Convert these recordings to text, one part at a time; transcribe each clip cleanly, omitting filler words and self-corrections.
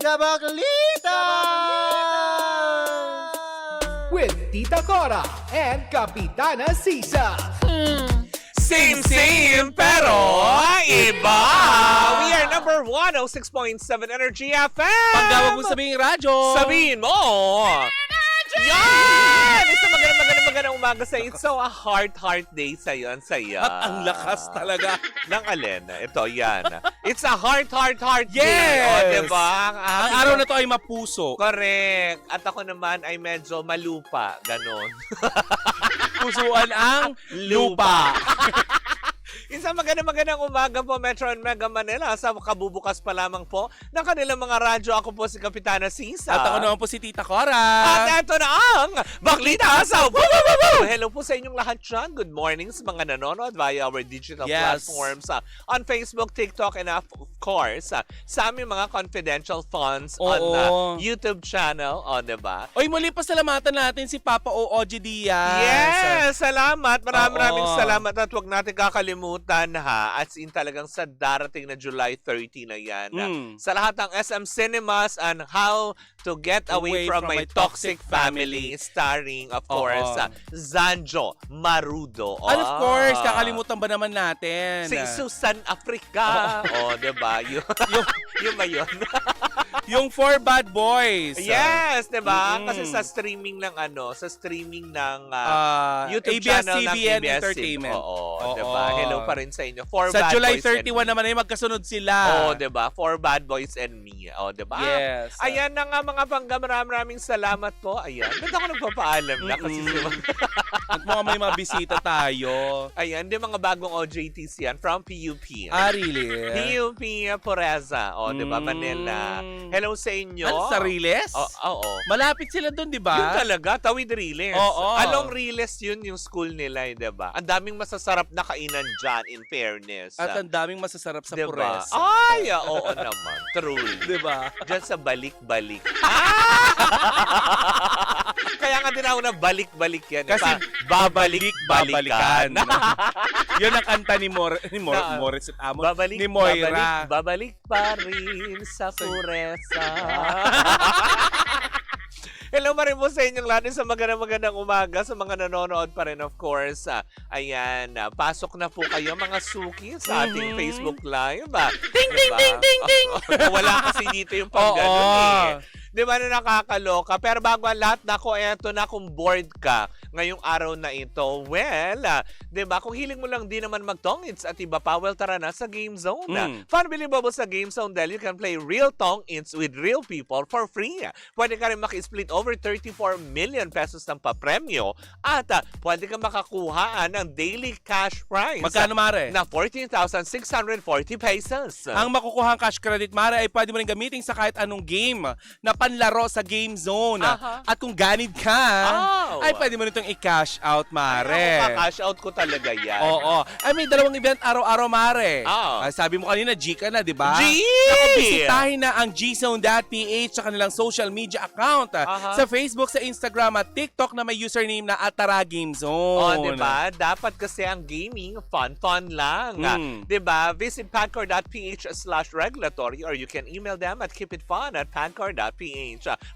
Kabaklitas! With Tita Cora and Kapitana Sisa. Same, pero iba! We are number 106.7 Energy FM! Pagkawag mo sabihin radyo. Sabihin mo! Yan! Isang magandang umaga sa iyo. It's so a heart day sa iyo. Ang saya. At ang lakas talaga. Ng alin. Ito, yan. It's a heart day. Yes! O, diba? Ang araw na to ay mapuso. Correct. At ako naman ay medyo malupa. Ganon. Pusuan ang lupa. Isang magandang umaga po, Metro and Mega Manila. Sa kabubukas pa lamang po ng kanilang mga radyo. Ako po si Kapitana Sisa. At ako naman po si Tita Cora. At ito na ang Baklita sa Woo! Hello po sa inyong lahat dyan. Good morning sa mga nanonood via our digital platforms on Facebook, TikTok, and of course, sa aming mga confidential funds on YouTube channel. O, diba? Oy, muli pasalamatan natin si Papa OG Diaz. Yes! Salamat! Maraming salamat at huwag natin kakalimutan as in talagang sa darating na July 30 na yan. Sa lahat ng SM Cinemas and How to Get Away from My Toxic Family starring, of course, Zanjo Marudo. And of course, kakalimutan ba naman natin? Si Susan Africa. Diba? Yung ba yun? Yung Four Bad Boys. Yes, diba? Kasi sa streaming ng YouTube channel ng ABS-CBN ABS-CBN Entertainment. Oo, diba? Hello pa rin sa inyo. Sa July 31 naman ay magkasunod sila. Diba? Four Bad Boys and Me. Diba? Yes. Ayan na nga mga pangga. Maraming salamat po. Ayan. Ba't ako nagpapaalam na? Kasi at may mga bisita tayo. Ayan, di mga bagong OJTs yan from PUP. Really? PUP Poreza. Diba? Manila. Hello sa inyo. Ano, sa Riles? Oo. Malapit sila doon, di ba? Yun talaga, Tawid Riles. Oo. Along Riles yun yung school nila, di ba? Ang daming masasarap na kainan dyan, in fairness. At ang daming masasarap sa diba? Pures. Ay, oo naman. True. Di ba? Diyan sa balik-balik. Kaya nga din ako na balik-balik yan. Kasi babalik-balikan. Yun ang kanta ni Morris at Amon. Ni Moira. Babalik pa rin sa Puresa. Hello pa rin po sa inyong lahat sa magandang umaga sa mga nanonood pa rin, of course. Ayan, pasok na po kayo mga suki sa ating Facebook Live. Ding, ding, ding, ding, ding! Wala kasi dito yung pang-ganon Di ba na nakakaloka? Pero bago ang lahat, eto na kung bored ka ngayong araw na ito. Well, di ba, kung hiling mo lang di naman mag-tong-its at iba pa, well, tara na sa Game Zone. Fun believable sa Game Zone dahil you can play real tong-its with real people for free. Pwede ka rin maki-split over 34 million pesos ng papremyo at pwede ka makakuha ng daily cash prize. Magkano, Mare? Na 14,640 pesos. Ang makukuhang cash credit, Mare, ay pwede mo rin gamitin sa kahit anong game na panlaro sa Game Zone. At kung ganid ka, ay pwede mo nitong i-cash out, Mare. Cash out ko talaga yan. Oo. Ay, may dalawang event araw-araw, Mare. Sabi mo kanina, G ka na, di ba? G! Naku, bisitahin na ang gzone.ph sa kanilang social media account. Sa Facebook, sa Instagram at TikTok na may username na @GameZone. Di ba? Dapat kasi ang gaming, fun lang. Di ba? Visit pancor.ph/regulatory or you can email them at keepitfun@pancor.ph.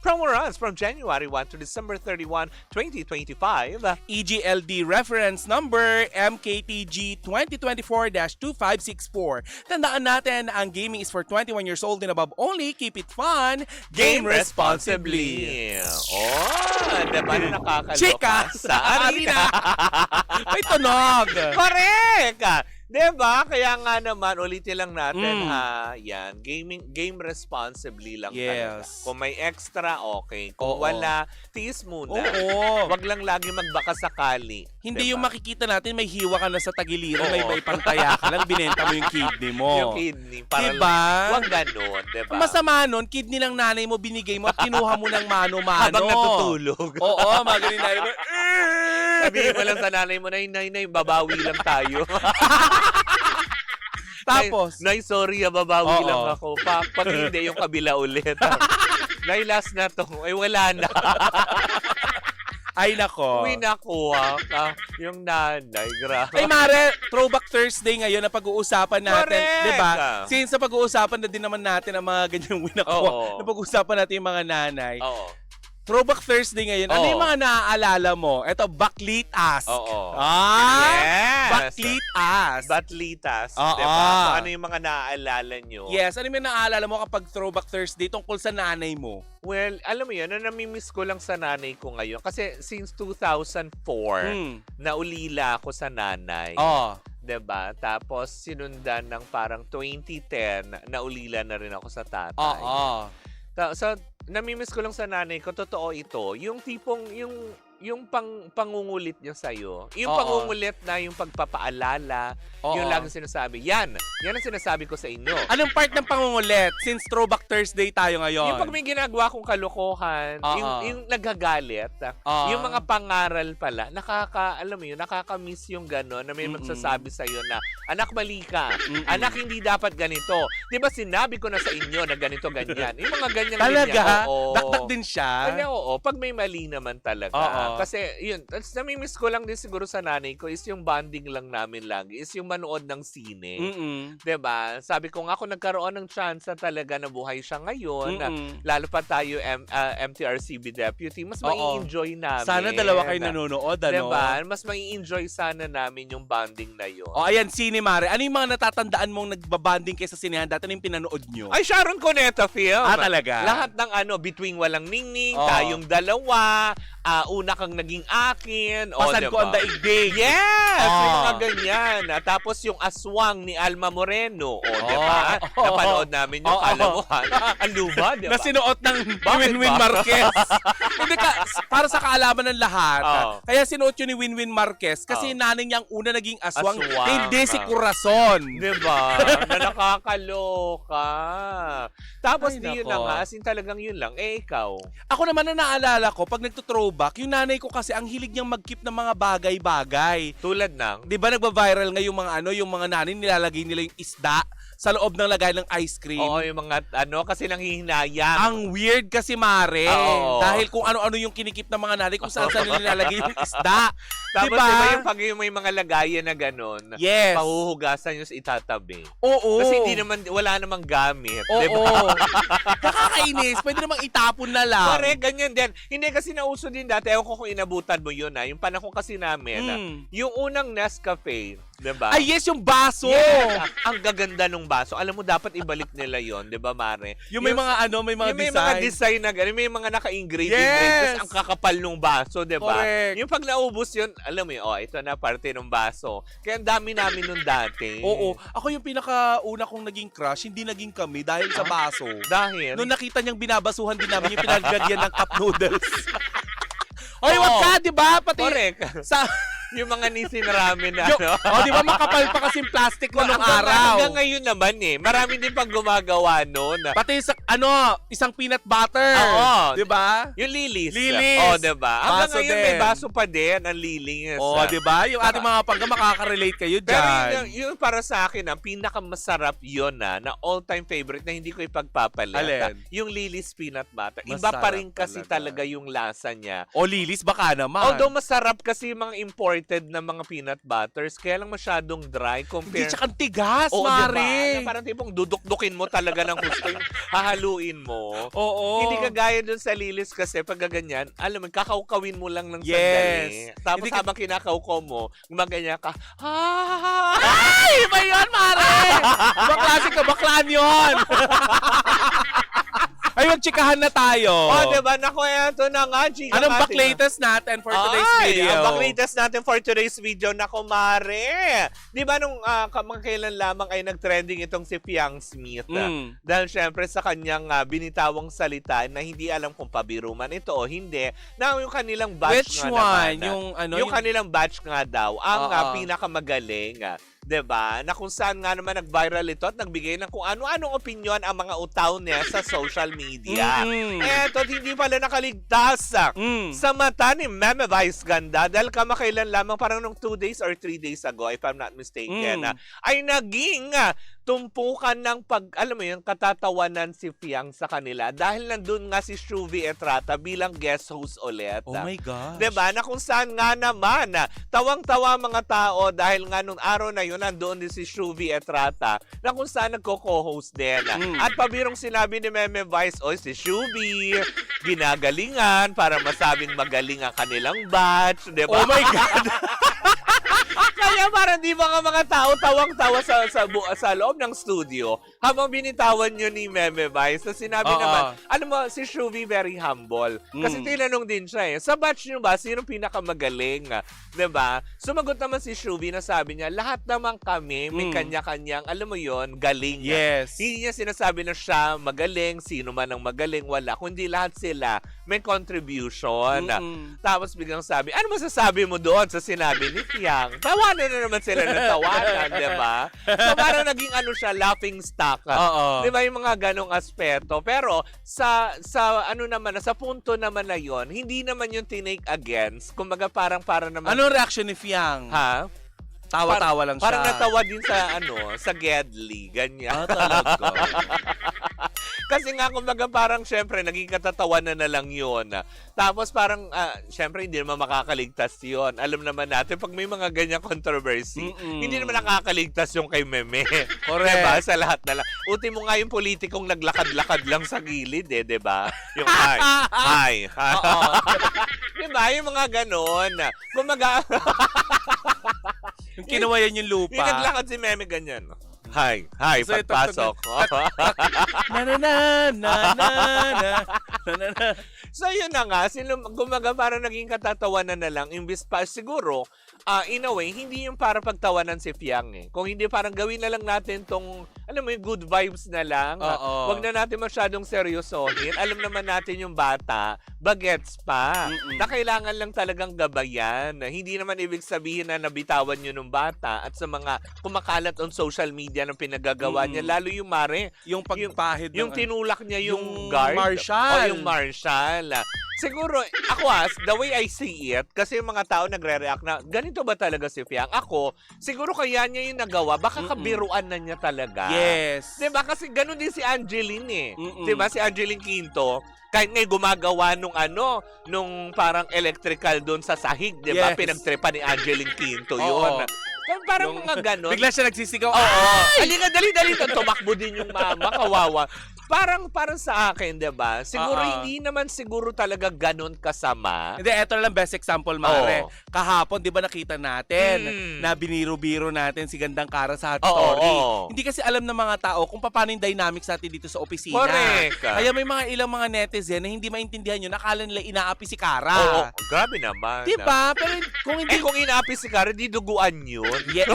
Promo runs from January 1 to December 31, 2025. EGLD reference number MKTG 2024-2564. Tandaan natin, ang gaming is for 21 years old and above only. Keep it fun. Game responsibly. Diba na nakakaloka? Chika! Sa arena. May tunog. Correct! Diba? Kaya nga naman, ulitin lang natin yan. Game responsibly lang talaga. Kung may extra, okay. Kung wala, tiis muna. Wag lang lagi magbaka sakali. Hindi yung makikita natin, may hiwa ka na sa tagiliran, may pantaya ka lang, binenta mo yung kidney mo. Yung kidney. Para diba? Wag ganun, diba? Masama nun, kidney ng nanay mo, binigay mo at kinuha mo ng mano-mano. Habang natutulog. Oo, mga ganun nanay mo. Sabihin mo lang sa nanay mo, Nay, babawi lang tayo. Tapos? Nay, sorry, babawi lang ako. Pag hindi, yung kabila ulit. Nay, last na to. Ay, wala na. Ay, nako. Uy, nakuha ka. Yung nanay, grabe. Ay, Mare, Throwback Thursday ngayon na pag-uusapan natin. Correct! Di ba? Since sa pag-uusapan na din naman natin ang mga ganyang winakuha, Oo. na pag-uusapan natin yung mga nanay. Oo. Throwback Thursday ngayon, ano Oo. yung mga naaalala mo? Ito, Baklit As. Oo. Ah! Yes! Baklit As. Batlitas. Oo. Diba? So, ano yung mga naaalala nyo? Yes, ano yung naaalala mo kapag Throwback Thursday tungkol sa nanay mo? Well, alam mo yun, namimiss ko lang sa nanay ko ngayon. Kasi since 2004, naulila ako sa nanay. Oh. 'Di ba? Tapos sinundan ng parang 2010, naulila na rin ako sa tatay. Oo. So, namimiss ko lang sa nanay ko, totoo ito. Yung tipong, yung pangungulit niya sa'yo. Yung Oo. pangungulit na yung pagpapaalala, yung Oo. laging sinasabi. Yan ang sinasabi ko sa inyo. Anong part ng pangungulit? Since Throwback Thursday tayo ngayon. Yung pag may ginagawa kong kalokohan, Oo. yung nagagalit, Oo. yung mga pangaral pala, alam mo yun, nakaka-miss yung gano'n na may magsasabi sa'yo na, anak, mali ka. Anak, hindi dapat ganito. Di ba sinabi ko na sa inyo na ganito, ganyan. Yung mga ganyan. Talaga? Oo. Dakdak din siya? Kaya oo, pag may mali naman talaga. Oo. Kasi yun, namimiss ko lang din siguro sa nanay ko is yung bonding lang namin lagi, is yung manood ng sine. 'Di ba? Sabi ko nga ako nagkaroon ng chance talaga na buhay siya ngayon, lalo pa tayo MTRCB deputy, mas mai-enjoy namin. Sana dalawa kayo nanonood, ano? 'Di ba? Mas mai-enjoy sana namin yung bonding na yun. O ayan, Sine Mare. Ano yung mga natatandaan mong nagbabanding kayo sa sinehan dati? Ano yung pinanood nyo? Ay, Sharon Cuneta film. Ah, talaga? Lahat ng Between Walang Ningning, Oo. Tayong Dalawa, Una Kang Naging Akin. Pasan ko ang daigdig. Yes! Oo. May mga ganyan. Tapos yung Aswang ni Alma Moreno. Diba? Napanood namin yung kalamuhan. Ang luma, diba? Na sinuot ng Bakit Winwin ba? Marquez. Hindi ka, para sa kaalaman ng lahat. Oo. Kaya sinuot yun ni Winwin Marquez kasi Oo. yung nanay niya ang una naging aswang. Aswang. Hindi si Corazon. Diba? Na nakakaloka. Tapos Ay, di yun nako. na nga. As in talagang yun lang. Ikaw. Ako naman na naalala ko, pag nagto-throwback, yung nanay ko kasi ang hilig niyang mag-keep ng mga bagay-bagay. Tulad ng... Di ba nagba-viral nga yung mga yung mga nanay nilalagay nila yung isda sa loob ng lagay ng ice cream. Oo, yung mga kasi nanghihinayang. Ang weird kasi, Mare. Oo. Dahil kung ano-ano yung kinikip ng mga nanay, kung saan nila nilalagay yung isda. Tapos Diba? diba yung pag yung may mga lagayan na gano'n, Yes. pahuhugasan yung itatabi. Oo. Kasi wala namang gamit. Oo. Diba? Nakakainis. Pwede namang itapon na lang. Correct, ganyan din. Hindi kasi nauso din dati. Ewan ko kung inabutan mo yun. Yung panahon kasi namin, yung unang Nescafe, diba? Ay, yes, yung baso. Yes, ang gaganda nung baso. Alam mo, dapat ibalik nila yon, di ba, Mare? Yung may mga may mga yung may design. mga design na gano'n, may mga naka-engrave. Yes. Tapos ang kakapal nung baso, di ba? Correct. Yung pag naubos yun, alam mo yun, ito na parte ng baso. Kaya ang dami namin nung dati. Oo. Ako yung pinakauna kong naging crush, hindi naging kami dahil sa baso. Dahil? Nung nakita niyang binabasuhan din namin yung pinaglagyan ng cup noodles. Oy, wag ka, di ba? Pati Correct. sa... Yung mga nisin ramen na, di ba makapal pa kasi yung plastic mo nung hanggang araw. ngayon naman marami din pang gumagawa noon. Pati isang peanut butter. Oo. Di ba? Yung lilis. Lilis. Oh, diba? Hanggang Baso ngayon din. may baso pa din ang lilis. Oh, di ba? Yung ating mga pangga makaka-relate kayo Pero dyan. yun para sa akin, ang pinakamasarap yun na all-time favorite na hindi ko ipagpapalit. Alin? Yung lilis peanut butter. Iba Masarap pa rin kasi talaga. talaga yung lasa niya. O lilis, baka naman. Although masarap kasi yung mga imported na mga peanut butters, kaya lang masyadong dry Hindi, compared... tsaka ang tigas, Oo, Mare. diba? Na parang tipong dudukdukin mo talaga ng gusto yung hahaluin mo. Oo. Hindi kagaya dun sa lilis kasi pag ganyan, alam mo, kakawkawin mo lang ng Yes. sandali. Tapos Hindi ka- habang kinakawkaw mo, gumaganyan ka, Ay, iba yun, Mare! Bakla ka, baklaan yun! Ay, magchikahan na tayo. Oh, diba? Naku, eto na nga, chika. Anong natin. backlatest natin for today's video? Ang backlatest natin for today's video, naku, Mare. Di ba nung mga kailan lamang ay nag-trending itong si Piang Smith? Dahil syempre sa kanyang binitawang salita na hindi alam kung pabiro man ito o hindi, na yung kanilang batch Which nga one? naman. Yung kanilang batch nga daw, ang pinakamagaling. Diba? Na kung saan nga naman nag-viral ito at nagbigay ng kung ano-anong opinion ang mga utaw niya sa social media. Eto, hindi pala nakaligtas sa mata ni Meme Vice Ganda dahil kamakailan lamang parang nung 2 days or 3 days ago, if I'm not mistaken, ay naging tumpukan ng alam mo yun, katatawanan si Fiang sa kanila dahil nandun nga si Shuvi Etrata bilang guest host ulit. Oh my gosh. Diba? Na kung saan nga naman, tawang-tawa mga tao dahil nga nung araw na yun, nandoon din si Shuvi Etrata na kung saan nagko-co-host din. At pabirong sinabi ni Meme Vice, oy, si Shuvi, ginagalingan para masabing magaling ang kanilang batch. Diba? Oh my God! Kaya parang di ba nga mga tao tawang-tawa sa loob ng studio habang binitawan nyo ni Meme Vice na sinabi naman, alam mo, si Shuvi very humble. Kasi tinanong din siya sa batch nyo ba, sino pinakamagaling? Diba? Sumagot naman si Shuvi na sabi niya, lahat naman kami may kanya-kanyang, alam mo yon, galing. Yes. Hindi niya sinasabi na siya magaling, sino man ang magaling, wala. Kundi lahat sila may contribution. Tapos biglang sabi, ano masasabi mo doon sa sinabi ni Fiang? Tawanan na naman sila ng tawanan, di ba? So parang naging siya, laughing stock. Di ba yung mga ganong aspeto? Pero sa punto naman na yon, hindi naman yung tinake against. Kumbaga parang naman. Anong reaction ni Fiang? Ha? Tawa-tawa lang siya. Parang natawa din sa Gedli, ganyan. Talaga. Kasi nga, kumbaga parang syempre, naging katatawanan na lang yun. Tapos parang, syempre, hindi naman makakaligtas yun. Alam naman natin, pag may mga ganyang controversy, hindi naman nakakaligtas yung kay Meme. Correct. Diba? Sa lahat na lang. Uti mo nga yung politikong naglakad-lakad lang sa gilid, diba? Yung hi. Diba? Yung mga ganon. Kumbaga, yung kinawayan yung lupa. yung naglakad si Meme ganyan. Hi, So, pagpasok. Na. So yun na nga, gumaga parang naging katatawanan na lang, imbis pa siguro, in a way, hindi yung para pagtawanan si Fiang Kung hindi parang gawin na lang natin tong, alam mo yung good vibes na lang. Huwag na natin masyadong seryosohin. Alam naman natin yung bata, bagets pa. Na kailangan lang talagang gabayan. Hindi naman ibig sabihin na nabitawan nyo ng bata at sa mga kumakalat on social media ng pinagagawa niya, lalo yung Mare. Yung pagpahid. Yung tinulak niya yung guard. Marshal. O yung Marshal. Siguro, ako the way I see it, kasi yung mga tao nagre-react na, ganito ba talaga si Fiang? Ako, siguro kaya niya yung nagawa, baka kabiruan na niya talaga. Yes. Diba? Kasi ganun din si Angeline Diba? Si Angeline Quinto, kahit ngay gumagawa nung parang electrical doon sa sahig, diba? Yes. Pinagtripa ni Angeline Quinto yun. Parang mga ganon. Bigla siya nagsisigaw. Oo. Halika, dali. Tumakbo din yung mama, kawawa. Parang sa akin, 'di ba? Siguro hindi naman siguro talaga ganun kasama. Hindi, eto lang best example, Mare. Kahapon, 'di ba nakita natin na biniro-biro natin si Gandang Kara sa Hot Story. Hindi kasi alam ng mga tao kung paano yung dynamics natin dito sa opisina. Correct. Kaya may mga ilang mga netizen na hindi maintindihan yun, akala nila inaapi si Kara. Oo, grabe naman. 'Di ba? Pero kung hindi kung inaapi si Kara, di duguan yun. Yeah.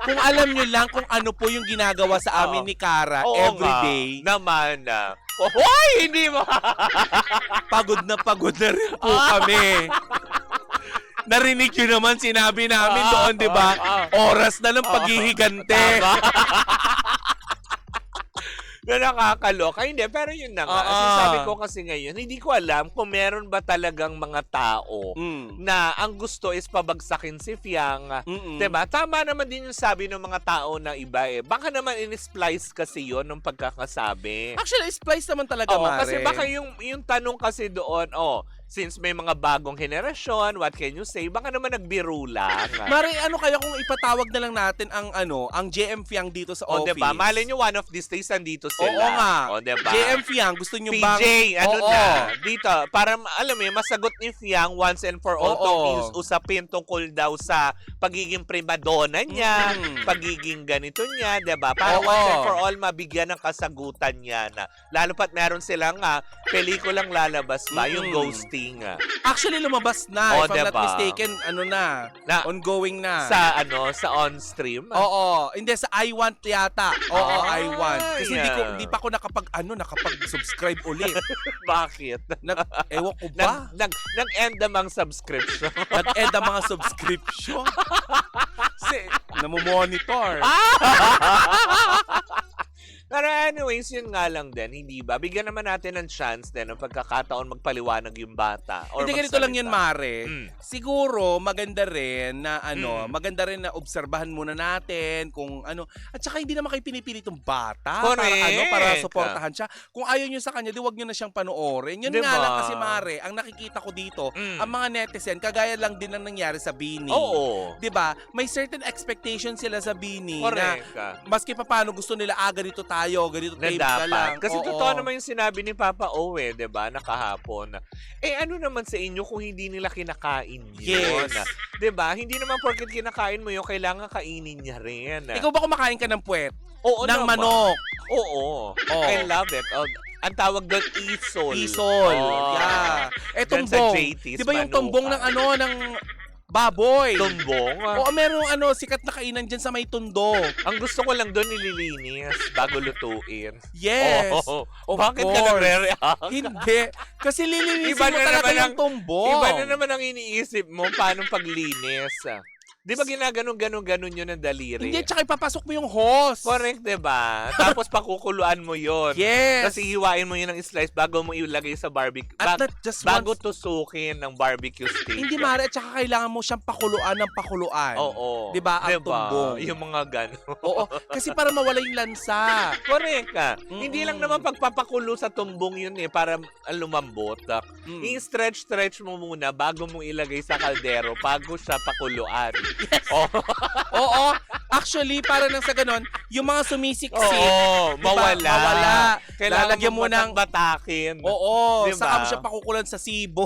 Kung alam nyo lang kung ano po yung ginagawa sa amin ni Kara everyday. Naman hoy, hindi mo. Pagod na rin po kami. Narinig nyo naman, sinabi namin doon, di ba? Oras na ng paghihigante. Na nakakaloka. Hindi, pero yun na nga. Sabi ko kasi ngayon, hindi ko alam kung meron ba talagang mga tao na ang gusto is pabagsakin si Fiang. Diba? Tama naman din yung sabi ng mga tao na iba Baka naman in-splice kasi yun ng pagkakasabi. Actually, splice naman talaga, Mare. Kasi baka yung tanong kasi doon, since may mga bagong henerasyon, what can you say? Baka naman nagbiro lang. Mare, ano kaya kung ipatawag na lang natin ang JM Fiang dito sa office? Diba? Malay nyo, one of these days, nandito sila. Oo nga. Diba? JM Fiang, gusto nyo bang... PJ, na, dito. Para, alam mo, masagot ni Fiang once and for all tong usapin tungkol daw sa pagiging primadonna niya, pagiging ganito niya, diba? Para once and for all, mabigyan ng kasagutan niya na. Lalo pat meron silang pelikulang lalabas ba, yung ghosting. Actually, lumabas na. If I'm diba? not mistaken, ongoing na. Sa on-stream? Oo. Hindi, sa I Want yata. Oo, I Want. Kasi yeah. hindi pa ako nakapag-subscribe ulit. Bakit? Ewan ko ba? Nag-end ang subscription. Nag-end ang mga subscription. Kasi, namomonitor. Pero anyways, yun nga lang din, hindi ba? Bigyan naman natin ng chance din ng pagkakataon magpaliwanag yung bata. Or Hindi, ganito lang yun, magsalita. Mare. Mm. Siguro, maganda rin na maganda Mm. rin na obserbahan muna natin kung ano. At saka hindi naman kayo pinipili itong bata Correct. para suportahan siya. Kung ayaw nyo sa kanya, di wag nyo na siyang panoorin. Yun Diba? nga lang kasi, Mare, ang nakikita ko dito, Mm. ang mga netizen, kagaya lang din ang nangyari sa Bini. Oo. Di ba? May certain expectation sila sa Bini na Correct. maski pa paano gusto nila, ganito tayo, ganito Na tape ka lang. dapat. Kasi Oo. totoo naman yung sinabi ni Papa O eh, 'di ba, nakahapon. Eh ano naman sa inyo kung hindi nila kinakain yun? Yes. 'Di ba? Hindi naman porket kinakain mo yun, kailangan kainin niya rin. Ikaw ba kumakain ka ng puwet? Oo ng naman. manok? Oo. Oo. I love it. Oh, ang tawag doon isol. Isol. Oh. Yeah. Eh, Dyan sa tumbong. JT's Di ba yung Manuka. tumbong ng baboy? Tumbong? Oo, merong sikat na kainan dyan sa may tundo. Ang gusto ko lang doon nililinis bago lutuin. Yes. Oh, Of bakit ka course. nagre-react? Hindi. Kasi lilinisin Iba mo na talaga naman yung ang- tumbong. Iba na naman ang iniisip mo paano paglinis. Di ba ginaganon-ganon yun ng daliri? Hindi, tsaka ipapasok mo yung hose. Correct, di ba? Tapos pakukuluan mo yun. Yes. Kasi hiwain mo yun ng slice bago mo ilagay sa barbecue. At not just bago once. tusukin ng barbecue steak. Hindi, Mare, at tsaka kailangan mo siyang pakuluan ng pakuluan. Oo. Di ba? Ang tumbong. Yung mga ganon. Oo. Kasi para mawala yung lansa. Correct ka. Hindi lang naman pagpapakulo sa tumbong yun eh, para lumambot. Mm. I-stretch mo muna bago mo ilagay sa kaldero, bago siya pakuluan. Oh. Oo. Actually, para nang sa ganon, yung mga sumisiksik, Oo, di ba? mawala. Mawala. Kailangan Lalagyan mo mo ng- batakin. Oo. Diba? Saka mo siya pakukulan sa sibot.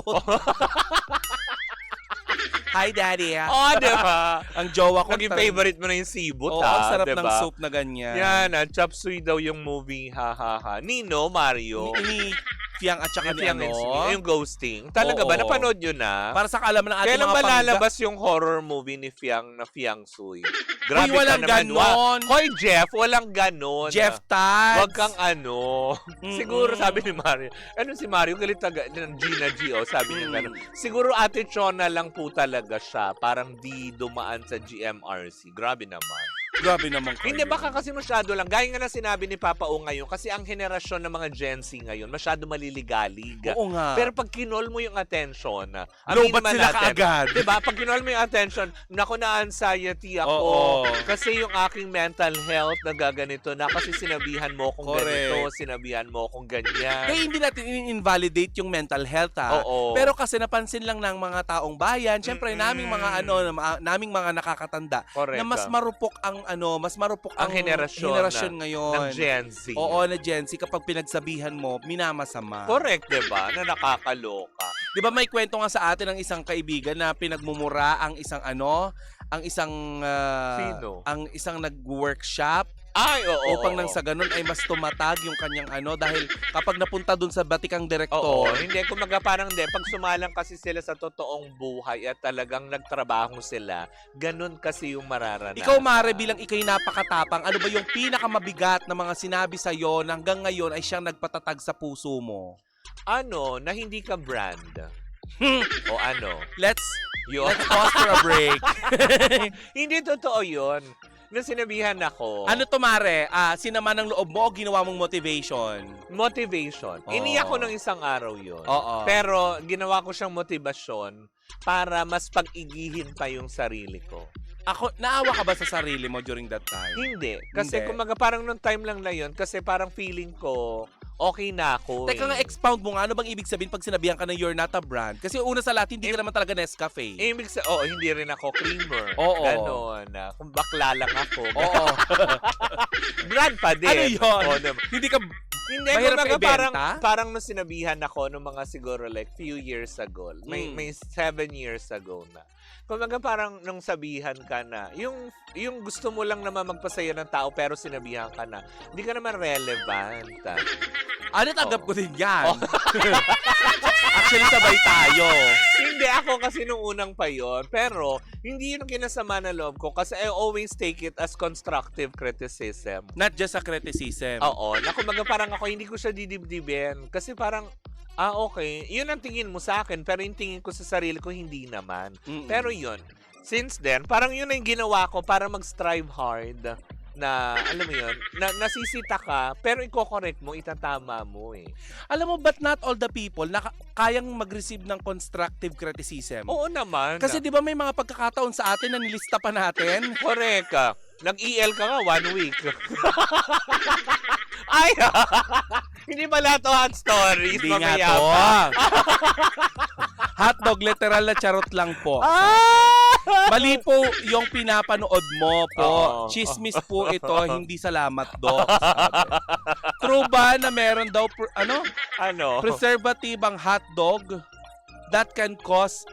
Hi, Daddy. Oo, di ba? Ang jowa ko. Naging favorite mo na yung sibot, Oo, ha? ang sarap diba? ng soup na ganyan. Yan, chop suey daw yung movie, ha, ha, ha. Nino, Mario. Ni Fiang at saka Yung ni Fiang and Sing, ano. yung ghosting. Talaga ba? Oo. Napanood yun na? Para sa kaalaman ng ating Kailan mga ba pangga. lalabas yung horror movie ni Fiang na Fiang Sui? Grabe walang ka naman. ganon. Hoy, Jeff, walang ganon. Jeff Tats. Wag kang ano. Siguro sabi ni Mario. Ano si Mario? Galit ng Gina G. Sabi niya ganon. Siguro Ate Chona lang po talaga siya. Parang di dumaan sa GMRC. Grabe naman. Grabe naman kayo. Hindi, baka kasi masyado lang. Gaya nga na sinabi ni Papa O ngayon, kasi ang henerasyon ng mga Gen Z ngayon, masyado maliligalig. Oo nga. Pero pag kinol mo yung attention, Lobat sila kaagad. Diba? Pag kinol mo yung attention, naku, na-anxiety ako. Oo. Kasi yung aking mental health nagaganito na kasi sinabihan mo akong Correct. ganito, sinabihan mo akong ganyan. Kaya hindi natin in-invalidate yung mental health, ha? Oo. Pero kasi napansin lang ng mga taong bayan, syempre naming mga naming mga nakakatanda Correct. na mas marupok ang ang henerasyon ngayon. ng Gen Z. Oo, na Gen Z, kapag pinagsabihan mo, minamasama. Correct, diba? Na nakakaloka. Di ba may kwento nga sa atin ng isang kaibigan na pinagmumura ang isang Sino? ang isang nag-workshop Ay, oo. upang nang sa ganun ay mas tumatag yung kanyang dahil kapag napunta dun sa batikang Oo, direktor, hindi. Kumaga parang pag sumalang kasi sila sa totoong buhay at talagang nagtrabaho sila, ganun kasi yung mararanasan. ikaw, Mare, bilang ikay napakatapang, ano ba yung pinakamabigat na mga sinabi sa'yo na hanggang ngayon ay siyang nagpatatag sa puso mo? Ano, na hindi ka brand? O ano? Let's Yun. pause for a break. Hindi totoo yun. Nung sinabihan ako, Ano to, Mare? Sinama ng loob mo o ginawa mong motivation? motivation. Oo. Iniyak ko ng isang araw yun. Oo. Pero ginawa ko siyang motivasyon para mas pag-igihin pa yung sarili ko. Ako, naawa ka ba sa sarili mo during that time? Hindi. Kasi Hindi. kumaga parang nung time lang na yun, kasi parang feeling ko, okay na ako. Teka nga, expound mo nga, ano bang ibig sabihin pag sinabihan ka na you're not a brand? Kasi una sa lahat, hindi ka naman talaga Nescafe. Ibig sa, hindi rin ako creamer. Oo. Ganon. Kung bakla lang ako. Oo. Brand pa din. Ano yun? Oo naman. Hindi ka... Hindi, Mahirap kumbaga ibenta? parang nung sinabihan ako nung mga siguro like few years ago. May 7 years ago na. Kumbaga parang nung sabihan ka na, yung gusto mo lang naman magpasaya ng tao pero sinabihan ka na, hindi ka naman relevant. tanggap ko din yan. Actually, sabay tayo. Hindi ako kasi nung unang pa yon, pero hindi yun ang kinasama na loob ko kasi I always take it as constructive criticism. Not just a criticism. Oo, na kumbaga parang ako hindi ko siya didibdibin kasi parang okay, yun ang tingin mo sa akin pero yung tingin ko sa sarili ko hindi naman. Mm-mm. Pero yun, since then, parang yun ang ginawa ko para mag-strive hard na, alam mo yun, nasisita ka, pero i-correct mo, itatama mo eh. Alam mo, but not all the people kayang mag-receive ng constructive criticism. Oo naman. Kasi di ba may mga pagkakataon sa atin na nilista pa natin? Correct ka. Nag-EL ka nga 1 week. Ay! Hindi pala to hot stories. Hindi nga mamaya to. pa. Hotdog, literal na charot lang po. Ah! Mali po yung pinapanood mo po. Oo. Chismis po ito, hindi salamat, Doc. Sabi. True ba na meron daw, Ano? preservative ang hotdog that can cause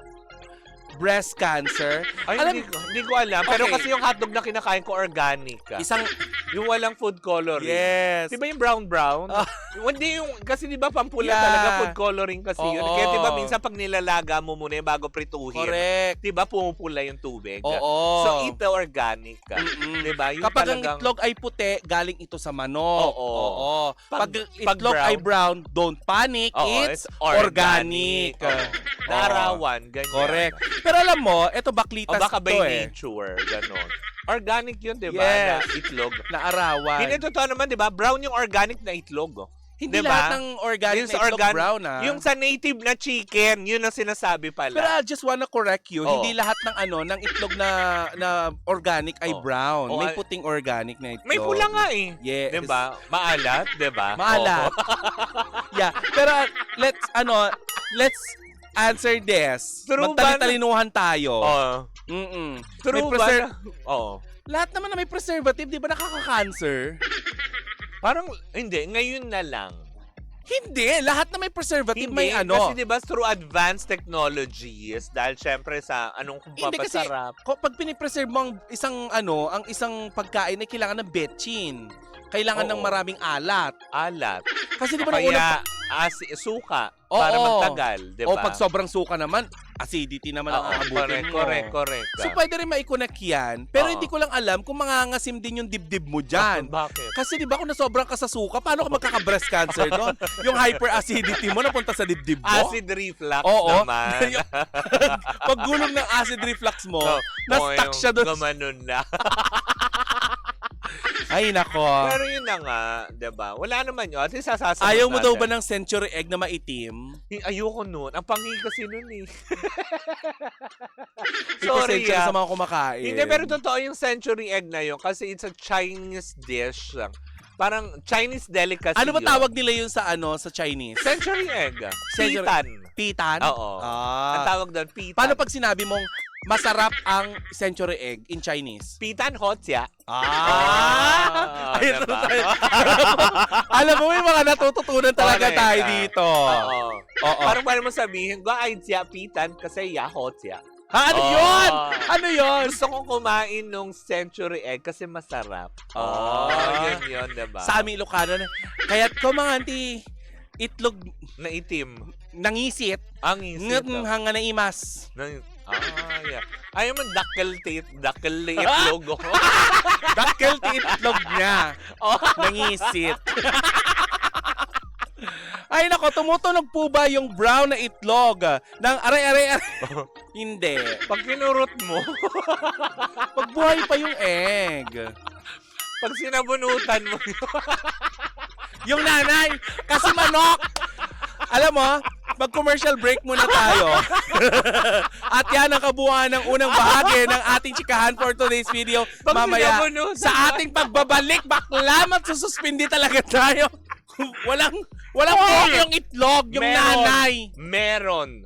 breast cancer? Ay, Alam- hindi ko alam. Pero Okay. kasi yung hotdog na kinakain ko organic. Isang, Yung walang food coloring. yes. Di ba yung brown-brown? Ah. Hindi yung, kasi di ba pampula Yeah. talaga food coloring kasi yun. Oo. Kaya di ba minsan pag nilalaga mo muna yung bago prituhin, Correct. di ba pumupula yung tubig? Oo. So ito organic ka. Mm-mm. Di ba? Yung Kapag ang talagang, itlog ay puti, galing ito sa manok. Oo. Pag pag itlog brown- ay brown, don't panic. Oo, It's organic. Oo. Naarawan, ganyan. Correct. Pero alam mo, ito baklitas O baka by to eh. nature, gano'n. Organic yun, di ba? Yes. Na itlog. Naarawan. Hindi totoo naman, di ba? Brown yung organic na itlog. Oh. Hindi diba? lahat ng organic Yung na sa itlog organ- brown ah. Yung sa native na chicken, yun ang sinasabi pala. Pero I just wanna correct you, Oo. hindi lahat ng ng itlog na organic ay Oo. brown. Oo, May ay- puting organic na itlog. May pula nga eh. Yes. Di ba? Maalat, di ba? Maalat. Oo. Yeah. Pero let's answer this. True ba Magtalitalinuhan tayo. Oo. Mm-mm. True May ba? Oo. Lahat naman na may preservative, di ba nakaka-cancer? Parang, hindi. Ngayon na lang. Hindi. Lahat na may preservative, Hindi. may Kasi di ba through advanced technologies, dahil syempre sa anong Hindi kasi, papasarap. pag pinipreserve mo ang isang pagkain ay kailangan ng betchin. Kailangan Oo. ng maraming alat. Alat. Kasi di ba nung Kaya, unang suka. Oo. Para magtagal. Di ba? o pag sobrang suka naman, acidity naman ang Oo, aabutin mo. correct. So pwede rin maikonek yan. Pero Oo. hindi ko lang alam kung mangangasim din yung dibdib mo dyan. Bakit? Kasi di ba kung nasobrang ka sa suka, paano ka magkaka-breast cancer doon? Yung hyperacidity mo napunta sa dibdib mo? Acid reflux Oo. naman. Pag gulong ng acid reflux mo, So, na-stuck siya doon. Gumanon na. Ay, nako. Pero yun na nga, diba? Wala naman yun. At least sasasagot Ayaw mo daw natin. ba ng century egg na maitim? Ayoko nun. Ang pangi kasi nun eh. Sorry Sorry sa ah. mga kumakain. Hindi, pero totoo yung century egg na yun kasi it's a Chinese dish. Parang Chinese delicacy Ano ba yun. tawag nila yun sa sa Chinese? Century egg. Century- Pitan. Pitan? Oo. Ang Ah. tawag doon, pitan. Paano pag sinabi mong masarap ang century egg in Chinese? Pitan hotya? Ah! Ayun, diba? Alam mo, may mga natututunan talaga Correct, tayo ah. dito. Oo. Oo. Parang paano mo sabihin, ay siya pitan kasi ya hotya. Ha, ano Oo. yun? Ano yun? Gusto kong kumain nung century egg kasi masarap. Oh. Yun, diba? Sa aming Ilocano na. Kaya't ko mga auntie, itlog Na itim. nangisit, Ang isip. hanga na imas. Yeah. Ayaw man dakkel na itlog. Dakkel ti itlog niya. Oh. Nangisit. Ay nako, tumutunog po ba yung brown na itlog? Nang aray. Hindi. Pag kinurot mo, Pag buhay pa yung egg. pag sinabunutan mo, Yung nanay, kasi manok. Alam mo, mag-commercial break muna tayo. At yan ang kabuuan ng unang bahagi ng ating chikahan for today's video. Pag Mamaya, sinabunutan sa ating pagbabalik, bakla magsususpindi talaga tayo. walang buhok yung itlog, yung nanay. Meron.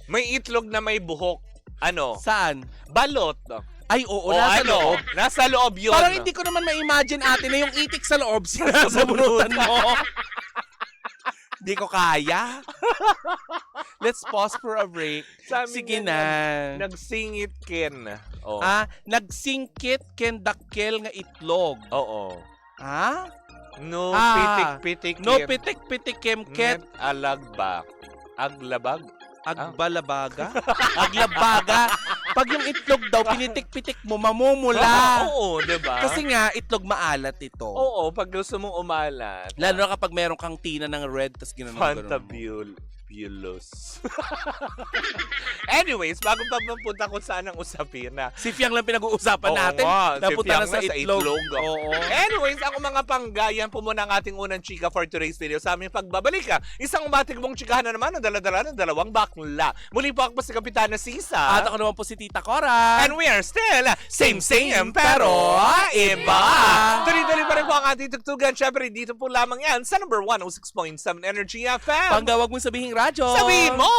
May itlog na may buhok. Ano? Saan? Balot. Ay, oo, O nasa ano? loob. Nasa loob yun. Parang hindi ko naman ma-imagine ate na yung itik sa loob sinasabunutan mo. Di ko kaya. Let's pause for a break. Sabi Sige niya, na. Nagsingit ken. Oh. Nagsingkit ken dakkel nga itlog. Oo. Ha? No pitik-pitik. No pitik-pitik kemket Net alagbak. Aglabag? agbalabaga. Aglabaga. Pag yung itlog daw pinitik-pitik mo mamumula. Oo, diba? Kasi nga itlog maalat ito. Oo, pag gusto mong umalat. Lalo na kapag meron kang tina ng red tas ginanon. Fantabule. Fabulous. Anyways, bago pa mapunta kung saan ang usapin na. Si Fiang lang pinag-uusapan Oo natin. nga, si Napunta Fiang na sa na sa itlog. itlog. Oo. Anyways, ako mga panggayan po muna ang ating unang chika for today's video. Sa aming pagbabalik isang umatig mong chikahan na naman ang dala-dala ng dalawang bakla. Muli po ako si Kapitana Sisa. At ako naman po si Tita Cora. And we are still same pero iba. Tuloy-tuloy pa rin po ang ating tugtugan. Siyempre, dito po lamang yan sa number 106.7 Energy FM. Pangga, wag mong sabihin radyo. Sabihin mo!